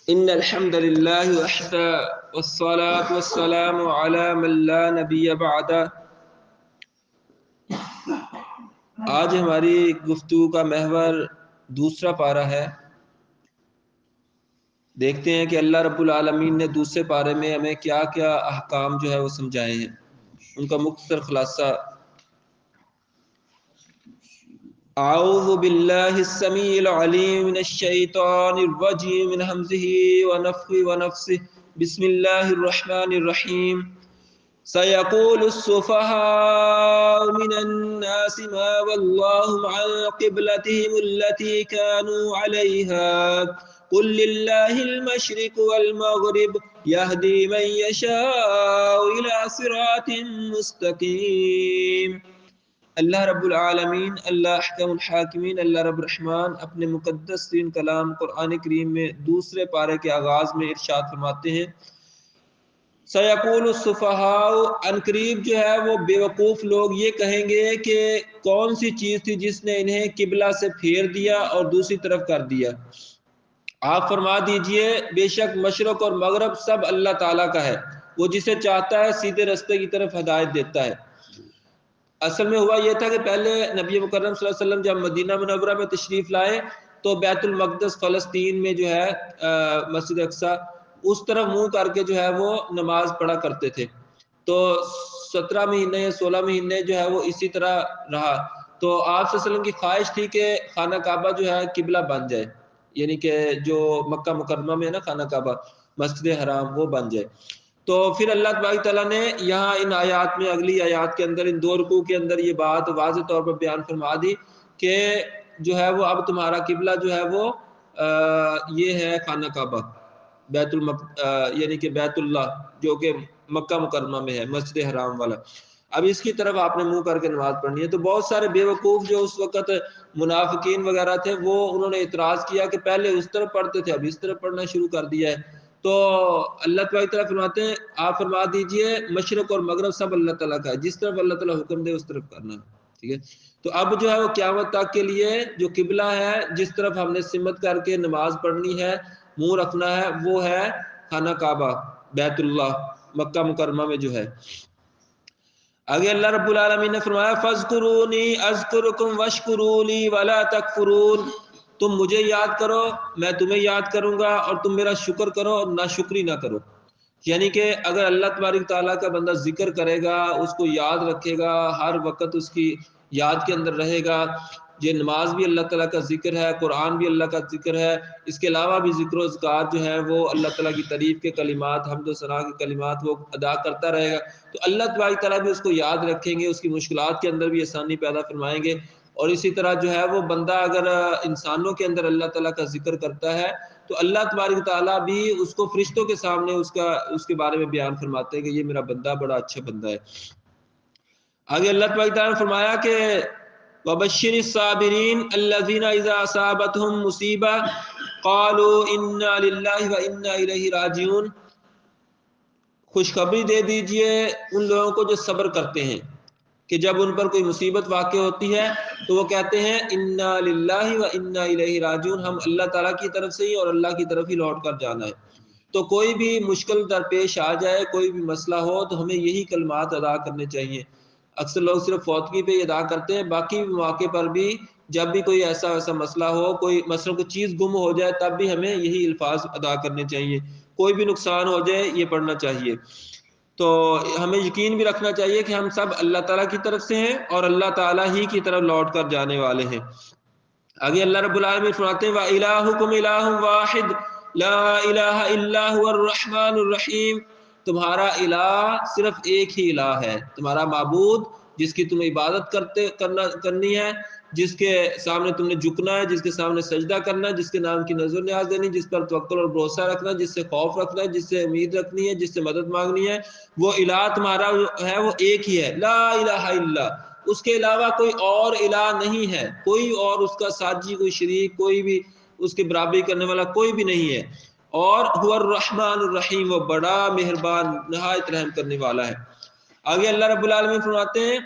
ان الحمد للہ وحدہ والصلاة والسلام علی من لا نبی بعد۔ آج ہماری گفتگو کا محور دوسرا پارہ ہے۔ دیکھتے ہیں کہ اللہ رب العالمین نے دوسرے پارے میں ہمیں کیا کیا احکام جو ہے وہ سمجھائے ہیں، ان کا مختصر خلاصہ۔ اعوذ باللہ السمیع العلیم من الشیطان الرجیم من ہمزہ ونفخہ ونفثہ، بسم اللہ الرحمن الرحیم۔ سيقول السفهاء من الناس ما ولاهم عن قبلتهم التي كانوا عليها قل لله المشرق والمغرب يهدي من يشاء إلى صراط مستقيم۔ اللہ رب العالمین، اللہ احکم الحاکمین، اللہ رب الرحمن اپنے مقدس ترین کلام قرآن کریم میں دوسرے پارے کے آغاز میں ارشاد فرماتے ہیں، سیقول السفہاء، ان قریب جو ہے وہ بے وقوف لوگ یہ کہیں گے کہ کون سی چیز تھی جس نے انہیں قبلہ سے پھیر دیا اور دوسری طرف کر دیا۔ آپ فرما دیجئے بے شک مشرق اور مغرب سب اللہ تعالیٰ کا ہے، وہ جسے چاہتا ہے سیدھے رستے کی طرف ہدایت دیتا ہے۔ اصل میں ہوا یہ تھا کہ پہلے نبی مکرم صلی اللہ علیہ وسلم جب مدینہ منورہ میں تشریف لائے تو بیت المقدس فلسطین میں جو ہے مسجد اقصی، اس طرف منہ کر کے جو ہے وہ نماز پڑھا کرتے تھے۔ تو 17 مہینے 16 مہینے جو ہے وہ اسی طرح رہا۔ تو آپ صلی اللہ علیہ وسلم کی خواہش تھی کہ خانہ کعبہ جو ہے قبلہ بن جائے، یعنی کہ جو مکہ مکرمہ میں ہے نا خانہ کعبہ، مسجد حرام، وہ بن جائے۔ تو پھر اللہ تبارک تعالیٰ نے یہاں ان آیات میں، اگلی آیات کے اندر، ان 2 رکوع کے اندر یہ بات واضح طور پر بیان فرما دی کہ جو ہے وہ اب تمہارا قبلہ جو ہے وہ یہ ہے خانہ کعبہ، یعنی کہ بیت اللہ جو کہ مکہ مکرمہ میں ہے، مسجد حرام والا۔ اب اس کی طرف آپ نے منہ کر کے نماز پڑھنی ہے۔ تو بہت سارے بے وقوف جو اس وقت منافقین وغیرہ تھے، وہ انہوں نے اعتراض کیا کہ پہلے اس طرف پڑھتے تھے اب اس طرف پڑھنا شروع کر دیا ہے۔ تو اللہ تعالیٰ کی طرف فرماتے ہیں آپ فرما دیجئے مشرق اور مغرب سب اللہ تعالیٰ کا ہے، جس طرف اللہ تعالیٰ حکم دے اس طرف کرنا ہے، ٹھیک ہے۔ تو اب جو ہے وہ قیامت تک کے لیے جو قبلہ ہے جس طرف ہم نے سمت کر کے نماز پڑھنی ہے، منہ رکھنا ہے، وہ ہے خانہ کعبہ، بیت اللہ، مکہ مکرمہ میں جو ہے۔ آگے اللہ رب العالمین نے فرمایا فَاذْكُرُونِي أَذْكُرْكُمْ وَاشْكُرُوا لِي وَلَا تَكْفُرُونَ، تم مجھے یاد کرو میں تمہیں یاد کروں گا، اور تم میرا شکر کرو اور ناشکری نہ کرو۔ یعنی کہ اگر اللہ تبارک تعالیٰ کا بندہ ذکر کرے گا، اس کو یاد رکھے گا، ہر وقت اس کی یاد کے اندر رہے گا، یہ نماز بھی اللہ تعالیٰ کا ذکر ہے، قرآن بھی اللہ کا ذکر ہے، اس کے علاوہ بھی ذکر و اذکار جو ہے وہ اللہ تعالیٰ کی تعریف کے کلمات، حمد و ثنا کے کلمات وہ ادا کرتا رہے گا، تو اللہ تبارک تعالیٰ بھی اس کو یاد رکھیں گے، اس کی مشکلات کے اندر بھی آسانی پیدا فرمائیں گے۔ اور اسی طرح جو ہے وہ بندہ اگر انسانوں کے اندر اللہ تعالیٰ کا ذکر کرتا ہے تو اللہ تبارک تعالیٰ بھی اس کو فرشتوں کے سامنے اس کے بارے میں بیان فرماتے ہیں کہ یہ میرا بندہ بڑا اچھا بندہ ہے۔ آگے اللہ تبارک تعالیٰ نے فرمایا کہ وَبَشِّرِ الصَّابِرِينَ الَّذِينَ إِذَا أَصَابَتْهُمْ مُصِيبَةٌ قَالُوا إِنَّا لِلَّهِ وَإِنَّا إِلَيْهِ رَاجِعُونَ، خوشخبری دے دیجئے ان لوگوں کو جو صبر کرتے ہیں کہ جب ان پر کوئی مصیبت واقع ہوتی ہے تو وہ کہتے ہیں انا للہ و انا الیہ راجعون، ہم اللہ تعالیٰ کی طرف سے ہی اور اللہ کی طرف ہی لوٹ کر جانا ہے۔ تو کوئی بھی مشکل درپیش آ جائے، کوئی بھی مسئلہ ہو، تو ہمیں یہی کلمات ادا کرنے چاہیے۔ اکثر لوگ صرف فوتگی پہ ادا کرتے ہیں، باقی مواقع پر بھی جب بھی کوئی ایسا مسئلہ ہو، کوئی مثلا کوئی چیز گم ہو جائے، تب بھی ہمیں یہی الفاظ ادا کرنے چاہیے۔ کوئی بھی نقصان ہو جائے یہ پڑھنا چاہیے۔ تو ہمیں یقین بھی رکھنا چاہیے کہ ہم سب اللہ تعالیٰ کی طرف سے ہیں اور اللہ تعالیٰ ہی کی طرف لوٹ کر جانے والے ہیں۔ آگے اللہ رب العالمین فرماتے ہیں وَإِلَٰهُكُمْ إِلَٰهٌ وَاحِدٌ لَا إِلَٰهَ إِلَّا هُوَ الرَّحْمَٰنُ الرَّحِيمُ، تمہارا الہ صرف ایک ہی الہ ہے، تمہارا معبود جس کی تم عبادت کرنی ہے، جس کے سامنے تم نے جھکنا ہے، جس کے سامنے سجدہ کرنا ہے، جس کے نام کی نظر نیاز دینی، جس پر توکل اور بھروسہ رکھنا، جس سے خوف رکھنا ہے، جس سے امید رکھنی ہے، جس سے مدد مانگنی ہے، وہ الہ تمہارا ہے، وہ ایک ہی ہے، لا الہ الا، اس کے علاوہ کوئی اور الہ نہیں ہے، کوئی اور اس کا ساجی، کوئی شریک، کوئی بھی اس کے برابری کرنے والا کوئی بھی نہیں ہے۔ اور هو الرحمن الرحیم، وہ بڑا مہربان نہایت رحم کرنے والا ہے۔ آگے اللہ رب العالمین فرماتے ہیں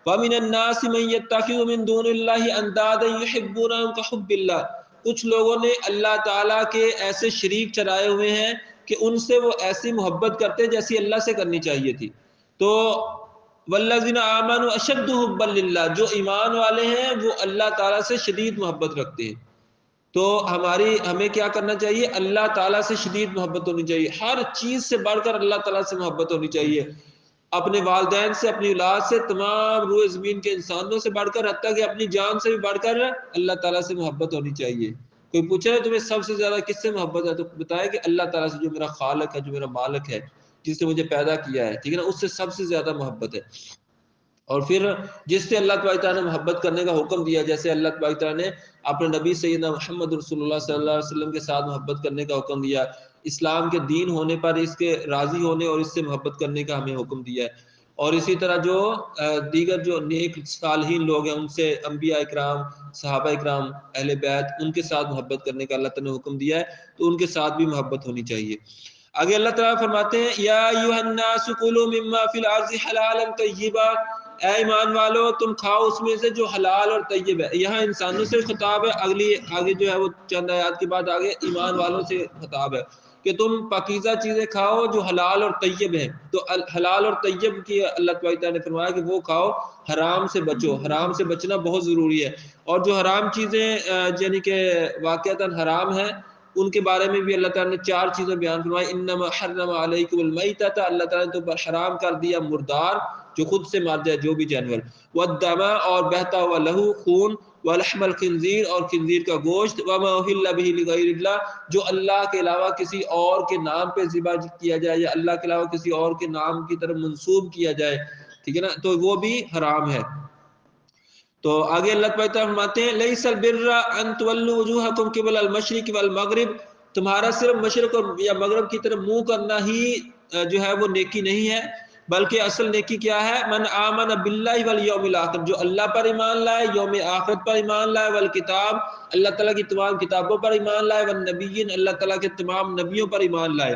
وَمِنَ النَّاسِ مَن يَتَّخِذُ مِن دُونِ اللَّهِ أَندَادًا يُحِبُّونَهُمْ كَحُبِّ اللَّهِ، کچھ لوگوں نے اللہ تعالیٰ کے ایسے شریک چرائے ہوئے ہیں کہ ان سے وہ ایسی محبت کرتے جیسی اللہ سے کرنی چاہیے تھی. تو والذین آمنوا اشد حبا للہ، جو ایمان والے ہیں وہ اللہ تعالیٰ سے شدید محبت رکھتے ہیں. تو ہمیں کیا کرنا چاہیے؟ اللہ تعالیٰ سے شدید محبت ہونی چاہیے، ہر چیز سے بڑھ کر اللہ تعالیٰ سے محبت ہونی چاہیے، اپنے والدین سے، اپنی اولاد سے، تمام روئے زمین کے انسانوں سے بڑھ کر، حتیٰ کہ اپنی جان سے بھی بڑھ کر اللہ تعالیٰ سے محبت ہونی چاہیے. کوئی پوچھے تمہیں سب سے زیادہ کس سے محبت ہے، تو بتائے کہ اللہ تعالیٰ سے، جو میرا خالق ہے، جو میرا مالک ہے، جس نے مجھے پیدا کیا ہے، ٹھیک ہے نا، اس سے سب سے زیادہ محبت ہے. اور پھر جس سے اللہ تبارک تعالیٰ نے محبت کرنے کا حکم دیا، جیسے اللہ تبارک تعالیٰ نے اپنے نبی سیدنا محمد رسول اللہ صلی اللہ علیہ وسلم کے ساتھ محبت کرنے کا حکم دیا، اسلام کے دین ہونے پر اس کے راضی ہونے اور اس سے محبت کرنے کا ہمیں حکم دیا ہے. اور اسی طرح جو دیگر جو نیک صالحین لوگ ہیں، ان سے انبیاء اکرام، صحابہ اکرام، اہل بیت، ان کے ساتھ محبت کرنے کا اللہ تعالیٰ نے حکم دیا ہے، تو ان کے ساتھ بھی محبت ہونی چاہیے. آگے اللہ تعالیٰ فرماتے ہیں یا ایھا الناس کلوا مما فی الارض حلالا طیبا، اے ایمان والو تم کھاؤ اس میں سے جو حلال اور طیب ہے. یہاں انسانوں سے خطاب ہے، آگے جو ہے وہ چند آیات کے بعد آگے ایمان والوں سے خطاب ہے کہ تم پاکیزہ چیزیں کھاؤ جو حلال اور طیب ہیں. تو حلال اور طیب کی اللہ تبارک تعالیٰ نے فرمایا کہ وہ کھاؤ، حرام سے بچو، حرام سے بچنا بہت ضروری ہے. اور جو حرام چیزیں یعنی کہ واقعتاً حرام ہیں، ان کے بارے میں بھی اللہ تعالیٰ نے 4 چیزیں بیان فرمائی. انما حرم علیکم المیتۃ، اللہ تعالیٰ نے تم پر حرام کر دیا مردار، جو خود سے مر جائے، جو بھی جانور، والدم اور بہتا ہوا لہو، خون، ولحم الخنزیر اور خنزیر کا گوشت، وما اہل بہ لغیر اللہ، جو اللہ کے علاوہ کسی اور کے نام پہ ذبح کیا جائے یا اللہ کے علاوہ کسی اور کے نام کی طرف منسوب کیا جائے، ٹھیک ہے نا، تو وہ بھی حرام ہے. تو آگے اللہ تعالیٰ فرماتے ہیں لیس البر ان تولوا وجوہکم قبل المشرق والمغرب، تمہارا صرف مشرق یا مغرب کی طرف منہ کرنا ہی جو ہے وہ نیکی نہیں ہے، بلکہ اصل نیکی کیا ہے؟ من آمن باللہ والیوم الاخر، جو اللہ پر ایمان لائے، یوم آخرت پر ایمان لائے، والکتاب، اللہ تعالیٰ کی تمام کتابوں پر ایمان لائے، والنبیین، اللہ تعالیٰ کے تمام نبیوں پر ایمان لائے،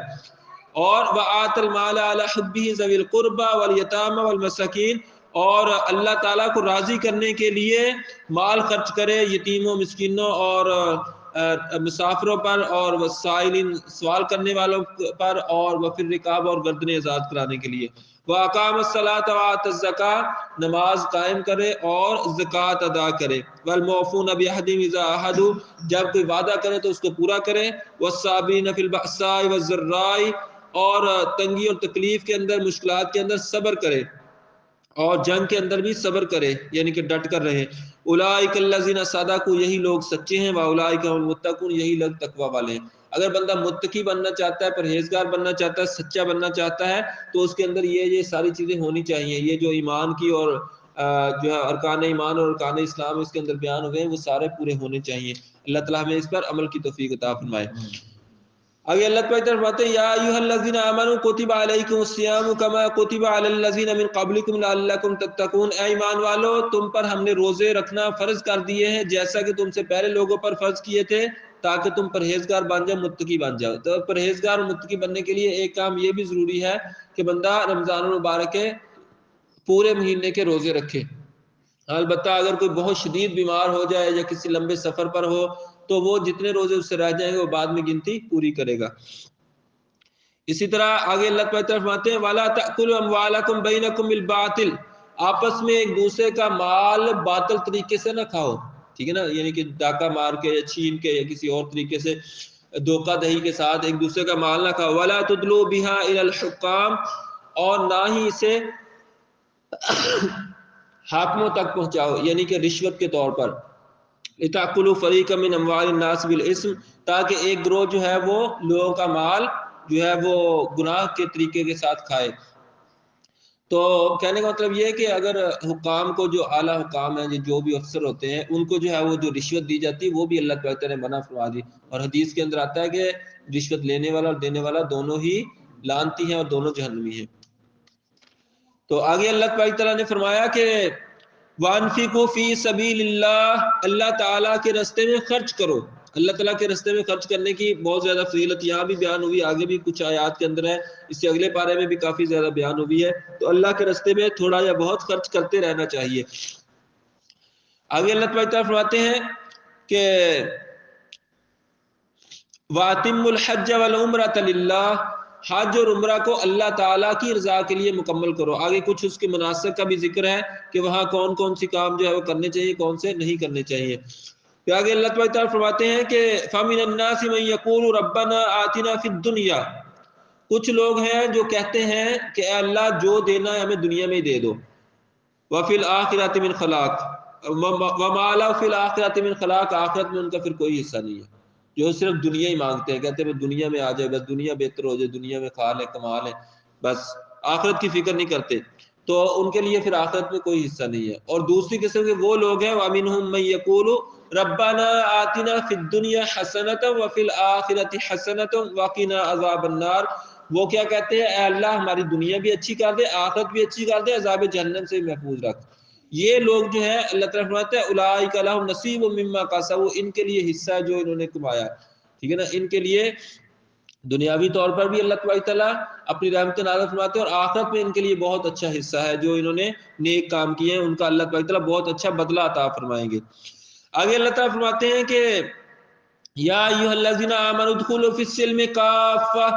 اور وآت المال علی حبہ ذوی القربى والیتامى والمساکین، اور اللہ تعالیٰ کو راضی کرنے کے لیے مال خرچ کرے یتیموں، مسکینوں اور مسافروں پر، اور وسائلین، سوال کرنے والوں پر، اور وفی الرقاب، اور گردنیں آزاد کرانے کے لیے، وَأَقَامَ الصَّلَاةَ وَآتَى الزَّكَاةَ، نماز قائم کرے اور زکوٰۃ ادا کرے، وَالْمُوفُونَ بِعَهْدِهِمْ إِذَا عَاهَدُوا، جب کوئی وعدہ کرے تو اس کو پورا کرے، وَالصَّابِرِينَ فِي الْبَأْسَاءِ وَالضَّرَّاءِ، اور تنگی اور تکلیف کے اندر، مشکلات کے اندر صبر کرے، اور جنگ کے اندر بھی صبر کرے، یعنی کہ ڈٹ کر رہے. اولئک الذین صدقوا، یہی لوگ سچے ہیں، واولئک هم المتقون، یہی لوگ تقوی والے ہیں. اگر بندہ متقی بننا چاہتا ہے، پرہیزگار بننا چاہتا ہے، سچا بننا چاہتا ہے، تو اس کے اندر یہ ساری چیزیں ہونی چاہیے. یہ جو ایمان کی اور جو ہے ارکان ایمان اور ارکان اسلام اس کے اندر بیان ہوئے ہیں، وہ سارے پورے ہونے چاہیے. اللہ تعالیٰ ہمیں اس پر عمل کی توفیق عطا فرمائے. آگے اللہ تعالیٰ فرماتے ہیں یا ایھا الذین آمنوا کتب علیکم الصیام کما کتب علی الذین من قبلکم لعلکم تتقون، اے ایمان والو تم پر ہم نے روزے رکھنا فرض کر دیے ہیں جیسا کہ تم سے پہلے لوگوں پر فرض کیے تھے، تاکہ تم پرہیزگار بن جاؤ، متقی بن جاؤ. تو پرہیزگار اور متقی بننے کے لیے ایک کام یہ بھی ضروری ہے کہ بندہ رمضان المبارک کے پورے مہینے کے روزے رکھے. البتہ اگر کوئی بہت شدید بیمار ہو جائے یا کسی لمبے سفر پر ہو تو وہ جتنے روزے اس سے رہ جائیں گے وہ بعد میں گنتی پوری کرے گا. اسی طرح آگے اللہ تعالیٰ فرماتے ہیں وَلَا تَأْكُلُوا أَمْوَالَكُمْ بَيْنَكُمْ بِالْبَاطِلِ، آپس میں ایک دوسرے کا مال باطل طریقے سے نہ کھاؤ، ٹھیک ہے نا، یعنی کہ ڈاکہ مار کے یا چھین کے یا کسی اور طریقے سے دھوکہ دہی کے ساتھ ایک دوسرے کا مال نہ کھاؤ. وَلَا تُدْلُوا بِهَا إِلَى الْحُكَّامِ، اور نہ ہی اسے حاکموں تک پہنچاؤ، یعنی کہ رشوت کے طور پر. لِتَأْكُلُوا فَرِيقًا مِّنْ أَمْوَالِ النَّاسِ بِالْإِثْمِ، تاکہ ایک گروہ جو ہے وہ لوگوں کا مال جو ہے وہ گناہ کے طریقے کے ساتھ کھائے. تو کہنے کا مطلب یہ ہے کہ اگر حکام کو، جو اعلیٰ حکام ہیں، جو بھی افسر ہوتے ہیں، ان کو جو ہے وہ جو رشوت دی جاتی ہے وہ بھی اللہ تعالیٰ نے منع فرما دی. اور حدیث کے اندر آتا ہے کہ رشوت لینے والا اور دینے والا دونوں ہی لعنتی ہیں اور دونوں جہنمی ہیں. تو آگے اللہ تعالیٰ نے فرمایا کہ وَأَنفِقُوا فِي سَبِيلِ اللَّهِ، اللہ تعالیٰ کے راستے میں خرچ کرو. اللہ تعالیٰ کے راستے میں خرچ کرنے کی بہت زیادہ فضیلت یہاں بھی بیان ہوئی، آگے بھی کچھ آیات کے اندر ہے، اس سے اگلے پارے میں بھی کافی زیادہ بیان ہوئی ہے. تو اللہ کے راستے میں تھوڑا یا بہت خرچ کرتے رہنا چاہیے. آگے اللہ تعالیٰ فرماتے ہیں کہ وَأَتِمُّ الْحَجَّ وَالْعُمْرَةَ لِلَّهِ، حج اور عمرہ کو اللہ تعالیٰ کی رضا کے لیے مکمل کرو۔ آگے کچھ اس کے مناسک کا بھی ذکر ہے کہ وہاں کون کون سی کام جو ہے وہ کرنے چاہیے، کون سے نہیں کرنے چاہیے۔ پھر آگے اللہ تعالیٰ فرماتے ہیں کہ فَمِنَ النَّاسِ مَن يَقُولُ رَبَّنَا آتِنَا فِي الدُّنْيَا، کچھ لوگ ہیں جو کہتے ہیں کہ اے اللہ جو دینا ہے ہمیں دنیا میں ہی دے دو، وَفِي الْآخِرَةِ مِنْ خَلَاقٍ وَمَا لَهُ فِي الْآخِرَةِ مِنْ خَلَاقٍ، آخرت میں ان کا پھر کوئی حصہ نہیں ہے۔ جو صرف دنیا ہی مانگتے ہیں، کہتے ہیں بس دنیا میں آ جائے، بس دنیا بہتر ہو جائے، دنیا میں کھا لیں کما لیں، بس آخرت کی فکر نہیں کرتے، تو ان کے لیے پھر آخرت میں کوئی حصہ نہیں ہے۔ اور دوسری قسم کے وہ لوگ ہیں وَمِنْهُمْ مَن يَقُولُ رَبَّنَا آتِنَا فِي الدُّنْيَا حَسَنَةً وَفِي الْآخِرَةِ حَسَنَةً وَقِنَا عَذَابَ النَّارِ، وہ کیا کہتے ہیں، اے اللہ ہماری دنیا بھی اچھی کر دے، آخرت بھی اچھی کر دے، عذاب جہنم سے محفوظ رکھ۔ یہ لوگ جو ہے اللہ تعالیٰ فرماتے ہیں اولئک لہم نصیب مما کسبوا، ان کے لیے حصہ ہے جو انہوں نے کمایا، ٹھیک ہے نا۔ ان کے لیے دنیاوی طور پر بھی اللہ تعالیٰ اپنی رحمت نازل فرماتے ہیں، اور آخرت میں ان کے لیے بہت اچھا حصہ ہے جو انہوں نے نیک کام کیے ہیں، ان کا اللہ تعالیٰ بہت اچھا بدلہ عطا فرمائیں گے۔ آگے اللہ تعالیٰ فرماتے ہیں کہ یا ایھا الذین آمنوا ادخلوا فی السلم کافہ،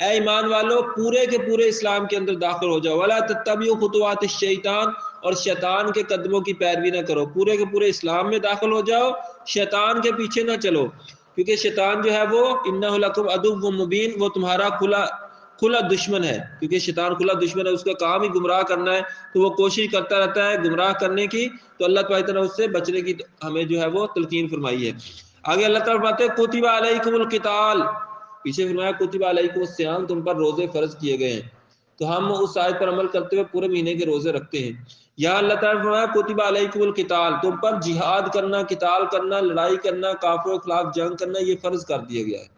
اے ایمان والو پورے کے پورے اسلام کے اندر داخل ہو جاؤ، ولا تتبعوا خطوات الشیطان، اور شیطان کے قدموں کی پیروی نہ کرو، پورے کے پورے اسلام میں داخل ہو جاؤ، شیطان کے پیچھے نہ چلو، کیونکہ شیطان جو ہے وہ انہ لکم عدو مبین، وہ تمہارا کھلا دشمن ہے، کیونکہ شیطان کھلا دشمن ہے، اس کا کام ہی گمراہ کرنا ہے، تو وہ کوشش کرتا رہتا ہے گمراہ کرنے کی، تو اللہ تعالیٰ اس سے بچنے کی ہمیں جو ہے وہ تلقین فرمائی ہے۔ آگے اللہ تعالیٰ فرماتے ہیں کتب علیکم القتال، پیچھے فرمایا کتب علیکم الصیام، تم پر روزے فرض کیے گئے ہیں، تو ہم اس آیت پر عمل کرتے ہوئے پورے مہینے کے روزے رکھتے ہیں۔ یہاں اللہ تعالیٰ فرمایا کتب علیکم القتال، تم پر جہاد کرنا، قتال کرنا، لڑائی کرنا، کافروں کے خلاف جنگ کرنا یہ فرض کر دیا گیا ہے۔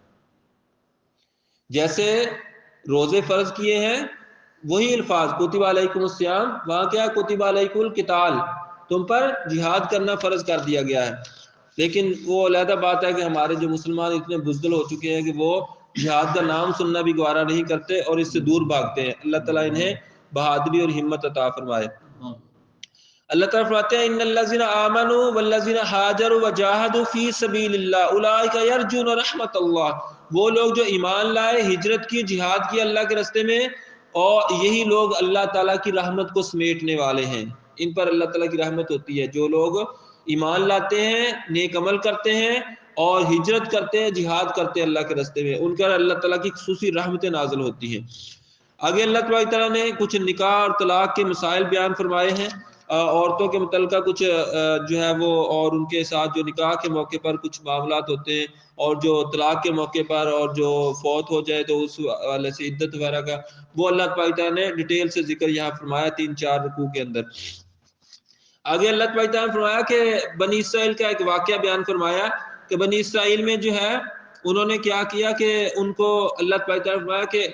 جیسے روزے فرض کیے ہیں وہی الفاظ کتب علیکم الصیام، وہاں کیا کتب علیکم القتال، تم پر جہاد کرنا فرض کر دیا گیا ہے۔ لیکن وہ علیحدہ بات ہے کہ ہمارے جو مسلمان اتنے بزدل ہو چکے ہیں کہ وہ جہاد کا نام سننا بھی گوارا نہیں کرتے اور اس سے دور بھاگتے ہیں۔ اللہ تعالیٰ انہیں بہادری اور ہمت عطا فرمائے۔ اللہ تعالیٰ فرماتے ہیں ان الذین آمنوا والذین ہاجروا وجاہدوا فی سبیل اللہ اولئک یرجون رحمت اللہ، وہ لوگ جو ایمان لائے، ہجرت کی، جہاد کی اللہ کے راستے میں، اور یہی لوگ اللہ تعالیٰ کی رحمت کو سمیٹنے والے ہیں، ان پر اللہ تعالیٰ کی رحمت ہوتی ہے۔ جو لوگ ایمان لاتے ہیں، نیک عمل کرتے ہیں اور ہجرت کرتے ہیں، جہاد کرتے ہیں اللہ کے راستے میں، ان پر اللہ تعالیٰ کی خصوصی رحمتیں نازل ہوتی ہیں۔ آگے اللہ تعالیٰ نے کچھ نکاح اور طلاق کے مسائل بیان فرمائے ہیں، عورتوں کے متعلقہ کچھ جو ہے وہ، اور ان کے ساتھ جو نکاح کے موقع پر کچھ معاملات ہوتے ہیں، اور جو طلاق کے موقع پر اور جو فوت ہو جائے تو اس حوالے سے عدت وغیرہ کا، وہ اللہ تعالیٰ نے ڈیٹیل سے ذکر یہاں فرمایا 3-4 رکوع کے اندر۔ آگے اللہ تعالیٰ نے فرمایا کہ بنی اسرائیل کا ایک واقعہ بیان فرمایا کہ بنی اسرائیل میں جو ہے انہوں نے کیا کیا کہ ان کو اللہ تعالیٰ نے فرمایا کہ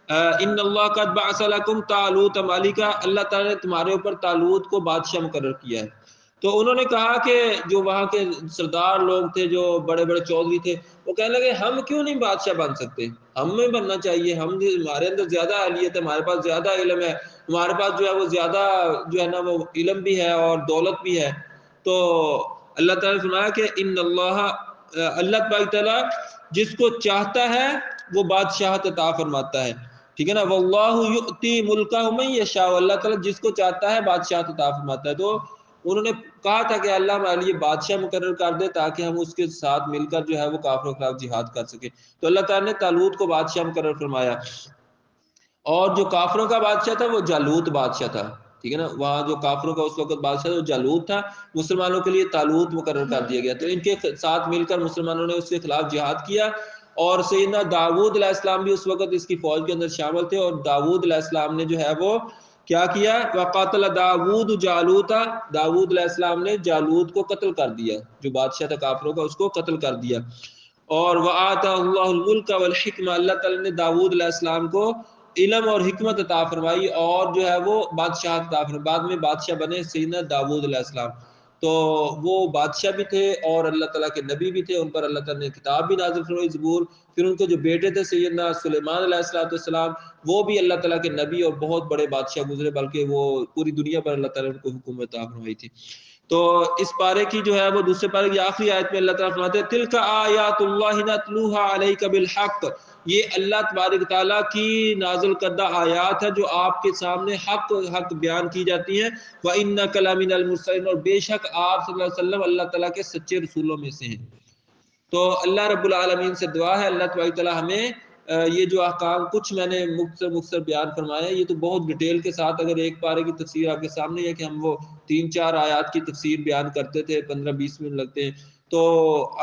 ان اللہ قد بعث لکم طالوت ملکا، اللہ تعالیٰ نے تمہارے اوپر طالوت کو بادشاہ مقرر کیا ہے۔ تو انہوں نے کہا کہ جو وہاں کے سردار لوگ تھے، جو بڑے بڑے چودھری تھے، وہ کہنے لگے ہم کیوں نہیں بادشاہ بن سکتے، ہمیں بننا چاہیے، ہمارے اندر زیادہ اہلیت ہے، ہمارے پاس زیادہ علم ہے، ہمارے پاس جو ہے وہ زیادہ جو ہے نا وہ علم بھی ہے اور دولت بھی ہے۔ تو اللہ تعالیٰ نے فرمایا کہ ان اللہ تعالیٰ جس کو چاہتا ہے وہ بادشاہت عطا فرماتا ہے، ٹھیک ہے نا، واللہ یؤتی ملکہ من یشاء، اللہ تعالیٰ جس کو چاہتا ہے بادشاہت عطا فرماتا ہے۔ تو انہوں نے کہا تھا کہ اللہ ہمارے لیے بادشاہ مقرر کر دے تاکہ ہم اس کے ساتھ مل کر جو ہے وہ کافروں کے خلاف جہاد کر سکیں، تو اللہ تعالیٰ نے طالوت کو بادشاہ مقرر فرمایا۔ اور جو کافروں کا بادشاہ تھا وہ جالوت بادشاہ تھا، ٹھیک ہے نا، وہاں جو کافروں کا اس وقت بادشاہ تھا وہ جالوت تھا، مسلمانوں کے لیے طالوت مقرر کر دیا گیا، تو ان کے ساتھ مل کر مسلمانوں نے اس کے خلاف جہاد کیا، اور سیدنا داؤد علیہ السلام بھی اس وقت اس کی فوج کے اندر شامل تھے، اور داؤد علیہ السلام نے جو ہے وہ کیا کیا، وقاتل داؤد جالوتا، داؤد علیہ السلام نے جالوت کو قتل کر دیا، جو بادشاہ تھا کافروں کا، اس کو قتل کر دیا۔ اور وآتاہ اللہ الملک والحکمہ، اللہ تعالیٰ نے داؤد علیہ السلام کو علم اور حکمت عطا فرمائی، اور جو ہے وہ بادشاہت عطا فرمائی، بعد میں بادشاہ بنے سیدنا داؤد علیہ السلام۔ تو وہ بادشاہ بھی تھے اور اللہ تعالیٰ کے نبی بھی تھے، ان پر اللہ تعالیٰ نے کتاب بھی نازل فرمائی زبور۔ پھر ان کے جو بیٹے تھے سیدنا سلیمان علیہ السلام، وہ بھی اللہ تعالیٰ کے نبی اور بہت بڑے بادشاہ گزرے، بلکہ وہ پوری دنیا پر اللہ تعالیٰ نے کو حکومت عطا فرمائی تھی۔ تو اس پارے کی جو ہے وہ دوسرے پارے کی آخری آیت میں اللہ تعالیٰ فرماتے ہیں تلک آیات اللہ نتلوها علیک بالحق، یہ اللہ تبارک تعالیٰ کی نازل کردہ آیات ہے جو آپ کے سامنے حق بیان کی جاتی ہیں، وَإِنَّكَ لَمِنَ الْمُرْسَلِينَ، اور بے شک آپ صلی اللہ علیہ وسلم اللہ تعالیٰ کے سچے رسولوں میں سے ہیں۔ تو اللہ رب العالمین سے دعا ہے اللہ تبارک تعالیٰ ہمیں یہ جو احکام کچھ میں نے مختصر بیان فرمایا، یہ تو بہت ڈیٹیل کے ساتھ اگر ایک پارے کی تفسیر آپ کے سامنے ہے کہ ہم وہ 3-4 آیات کی تفسیر بیان کرتے تھے 15-20 منٹ لگتے ہیں، تو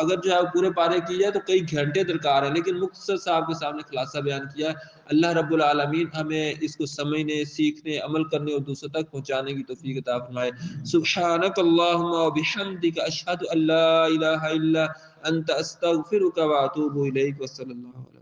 اگر جو ہے پورے پارے کی جائے تو کئی گھنٹے درکار ہیں، لیکن مختصر سے آپ کے سامنے خلاصہ بیان کیا ہے۔ اللہ رب العالمین ہمیں اس کو سمجھنے، سیکھنے، عمل کرنے اور دوسروں تک پہنچانے کی توفیق عطا فرمائے۔ سبحانک اللہم و بحمدک، اشہد ان لا الہ الا انت، استغفرک و اتوب الیک، وصلی اللہ علیہ وسلم۔